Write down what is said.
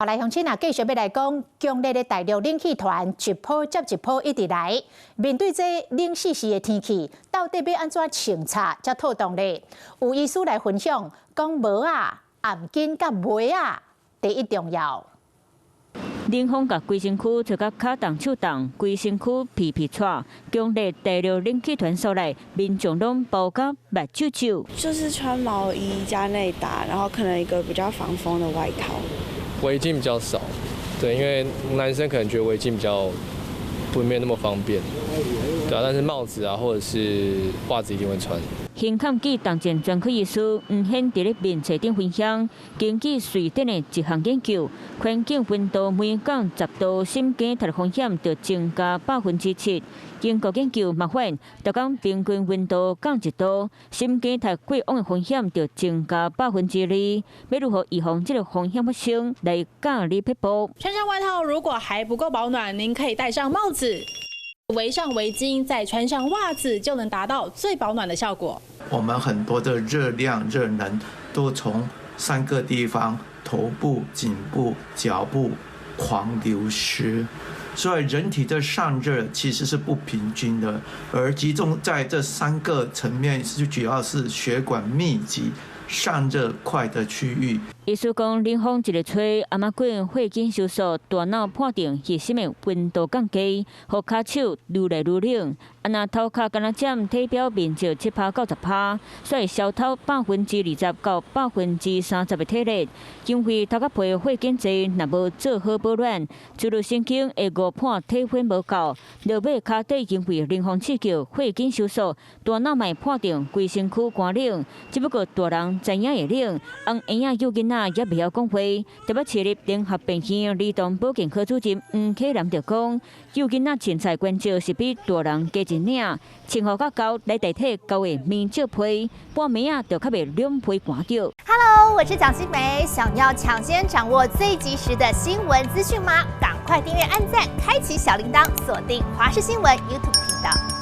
后来乡亲啊，继续要来讲，强烈的大陆冷气团一波接一波一直来。面对这冷死死的天气，到底要安怎清查才妥当呢？有医师来分享，讲无啊、按紧甲袂啊，第一重要。冷风甲规身躯就甲脚冻手冻，规身躯皮皮喘，强烈大陆冷气团所来，民众拢包甲目睭睭。就是穿毛衣加内搭，然后可能一个比较防风的外套。围巾比较少，对，因为男生可能觉得围巾比较没有那么方便，对啊，但是帽子啊或者是袜子一定会穿。胸坎肌动症专科医师黄显伫咧面册顶分享，根据瑞典的一项研究，环境温度每降10度，心肌脱风险就增加7%。英国研究嘛发现，逐工平均温度降1度，心肌脱过往的风险就增加2%。要如何预防这个风险发生？来教你撇步。穿上外套如果还不够保暖，您可以戴上帽子。围上围巾，再穿上袜子，就能达到最保暖的效果。我们很多的热量、热能都从3个地方：头部、颈部、脚部狂流失。所以人体的散热其实是不平均的，而集中在这3个层面，主要是血管密集、散热快的区域。医师讲，冷风一日吹，阿妈滚血筋收缩，大脑判定核心的温度降低，互骹手愈来愈冷。啊，若头壳敢若占体表面积7%到10%，所以消透20%到30%的体力。因为头壳皮血筋侪，若无做好保暖，诸如神经会误判体温无够，落尾骹底因为冷风刺激血筋收缩，大脑嘛判定规身躯寒冷。只不过大人知影会冷，红婴仔幼囡仔也袂晓讲话。特别市立联合病院儿童保健科主任黄启南就讲，幼囡仔凊彩关照是比大人加一领，穿好较厚来代替厚的棉质被，半暝啊就较袂两被寒着。Hello， 我是蒋欣梅，想要抢先掌握最及时的新闻资讯吗？赶快订阅、按赞、开启小铃铛，锁定华视新闻 YouTube 频道。